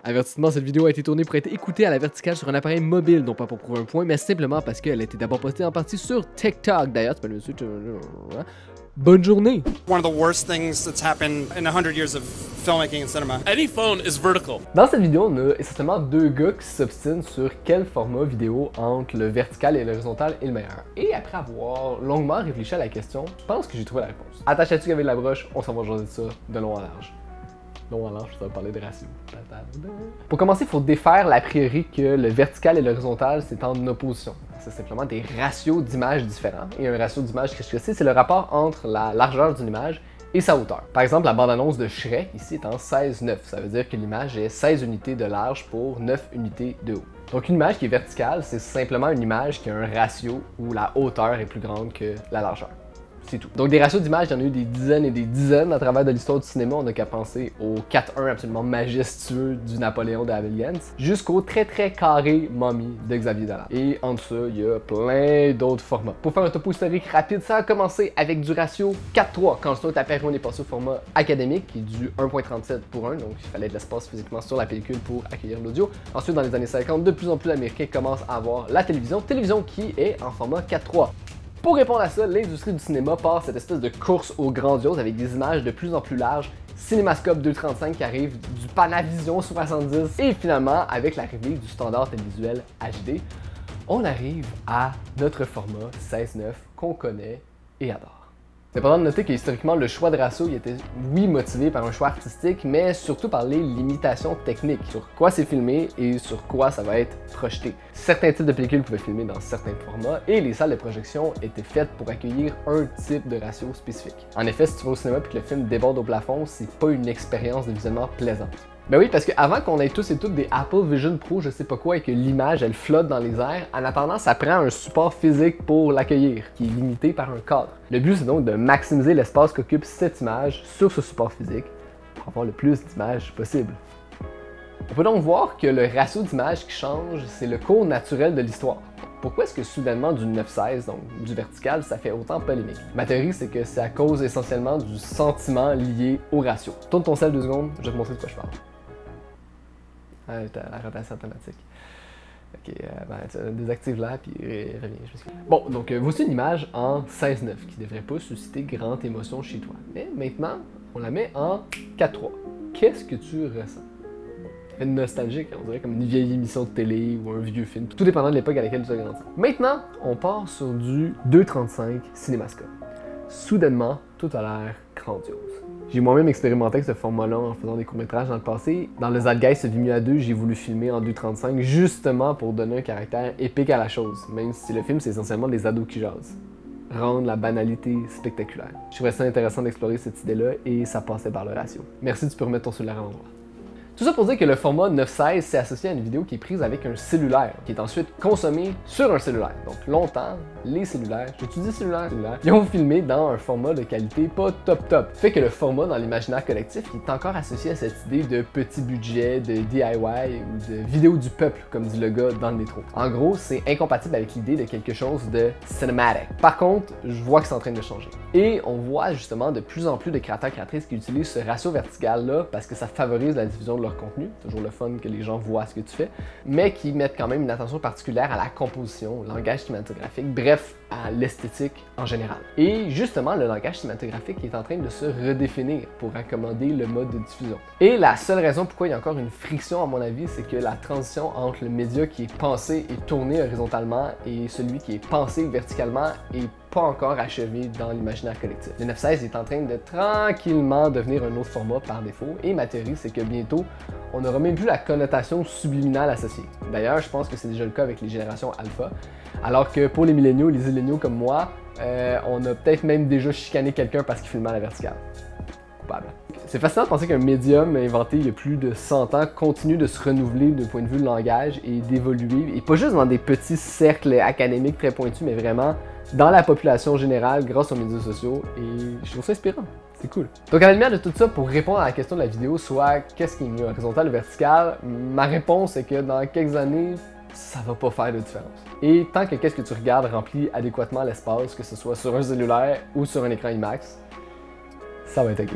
Avertissement, cette vidéo a été tournée pour être écoutée à la verticale sur un appareil mobile, non pas pour prouver un point, mais simplement parce qu'elle a été d'abord postée en partie sur TikTok. D'ailleurs, tu peux le suivre. Bonne journée! One of the worst things that's happened in 100 years of filmmaking and cinema. Any phone is vertical. Dans cette vidéo, on a essentiellement deux gars qui s'obstinent sur quel format vidéo entre le vertical et l'horizontal est le meilleur. Et après avoir longuement réfléchi à la question, je pense que j'ai trouvé la réponse. Attache la tuque avec la broche, on s'en va jaser de ça de long en large. Long en large, ça va parler de ratio. Pour commencer, il faut défaire l'a priori que le vertical et l'horizontal, c'est en opposition. C'est simplement des ratios d'images différents. Et un ratio d'image, qu'est-ce que c'est? C'est le rapport entre la largeur d'une image et sa hauteur. Par exemple, la bande-annonce de Shrek, ici, est en 16:9. Ça veut dire que l'image est 16 unités de large pour 9 unités de haut. Donc une image qui est verticale, c'est simplement une image qui a un ratio où la hauteur est plus grande que la largeur. C'est tout. Donc des ratios d'images, il y en a eu des dizaines et des dizaines à travers de l'histoire du cinéma. On n'a qu'à penser au 4:1 absolument majestueux du Napoléon de Abel jusqu'au très carré Mommy de Xavier Dolan. Et en dessous, il y a plein d'autres formats. Pour faire un topo historique rapide, ça a commencé avec du ratio 4:3. Quand le son est apparu, on est passé au format académique qui est du 1.37:1, donc il fallait de l'espace physiquement sur la pellicule pour accueillir l'audio. Ensuite, dans les années 50, de plus en plus d'Américains commencent à avoir la télévision qui est en format 4:3. Pour répondre à ça, l'industrie du cinéma part cette espèce de course au grandiose avec des images de plus en plus larges, Cinémascope 235 qui arrive, du Panavision 70 et finalement, avec l'arrivée du standard télévisuel HD, on arrive à notre format 16:9 qu'on connaît et adore. C'est important de noter que historiquement, le choix de ratio il était, oui, motivé par un choix artistique, mais surtout par les limitations techniques, sur quoi c'est filmé et sur quoi ça va être projeté. Certains types de pellicules pouvaient filmer dans certains formats et les salles de projection étaient faites pour accueillir un type de ratio spécifique. En effet, si tu vas au cinéma et que le film déborde au plafond, c'est pas une expérience de visionnement plaisante. Ben oui, parce qu'avant qu'on ait tous et toutes des Apple Vision Pro, je sais pas quoi, et que l'image elle flotte dans les airs, en attendant, ça prend un support physique pour l'accueillir, qui est limité par un cadre. Le but, c'est donc de maximiser l'espace qu'occupe cette image sur ce support physique pour avoir le plus d'images possible. On peut donc voir que le ratio d'images qui change, c'est le cours naturel de l'histoire. Pourquoi est-ce que soudainement du 9:16, donc du vertical, ça fait autant polémique? Ma théorie, c'est que c'est à cause essentiellement du sentiment lié au ratio. Tourne ton sel 2 secondes, je vais te montrer de quoi je parle. T'as la rotation automatique. Ok, désactive-la puis reviens. Bon, donc voici une image en 16:9 qui devrait pas susciter grande émotion chez toi. Mais maintenant, on la met en 4:3. Qu'est-ce que tu ressens? Une nostalgique, on dirait comme une vieille émission de télé ou un vieux film, tout dépendant de l'époque à laquelle tu as grandi. Maintenant, on part sur du 2:35 Cinémascope. Soudainement, tout a l'air grandiose. J'ai moi-même expérimenté avec ce format-là en faisant des courts-métrages dans le passé. Dans le Zeitgeist Vimeo A2, j'ai voulu filmer en 2:35 justement pour donner un caractère épique à la chose, même si le film c'est essentiellement des ados qui jasent. Rendre la banalité spectaculaire. Je trouvais ça intéressant d'explorer cette idée-là et ça passait par le ratio. Merci, tu peux remettre ton cellulaire à l'endroit. Tout ça pour dire que le format 9:16 s'est associé à une vidéo qui est prise avec un cellulaire, qui est ensuite consommé sur un cellulaire. Donc longtemps, les cellulaires, j'utilise cellulaire, ils ont filmé dans un format de qualité pas top. Fait que le format dans l'imaginaire collectif est encore associé à cette idée de petit budget, de DIY ou de vidéo du peuple, comme dit le gars dans le métro. En gros, c'est incompatible avec l'idée de quelque chose de cinematic. Par contre, je vois que c'est en train de changer. Et on voit justement de plus en plus de créateurs-créatrices qui utilisent ce ratio vertical-là parce que ça favorise la diffusion de leur contenu, toujours le fun que les gens voient ce que tu fais, mais qui mettent quand même une attention particulière à la composition, au langage cinématographique, bref, à l'esthétique en général. Et justement, le langage cinématographique est en train de se redéfinir pour accommoder le mode de diffusion. Et la seule raison pourquoi il y a encore une friction, à mon avis, c'est que la transition entre le média qui est pensé et tourné horizontalement et celui qui est pensé verticalement est pas encore achevé dans l'imaginaire collectif. Le 9:16 est en train de tranquillement devenir un autre format par défaut, et ma théorie c'est que bientôt, on n'aura même plus la connotation subliminale associée. D'ailleurs, je pense que c'est déjà le cas avec les générations alpha, alors que pour les milléniaux, les illéniaux comme moi, on a peut-être même déjà chicané quelqu'un parce qu'il filmait à la verticale. Coupable. C'est fascinant de penser qu'un médium inventé il y a plus de 100 ans continue de se renouveler d'un point de vue de langage et d'évoluer, et pas juste dans des petits cercles académiques très pointus, mais vraiment dans la population générale grâce aux médias sociaux, et je trouve ça inspirant. C'est cool. Donc à la lumière de tout ça, pour répondre à la question de la vidéo, soit qu'est-ce qui est mieux, horizontal ou vertical, ma réponse est que dans quelques années, ça va pas faire de différence. Et tant que qu'est-ce que tu regardes remplit adéquatement l'espace, que ce soit sur un cellulaire ou sur un écran IMAX, ça va être ok.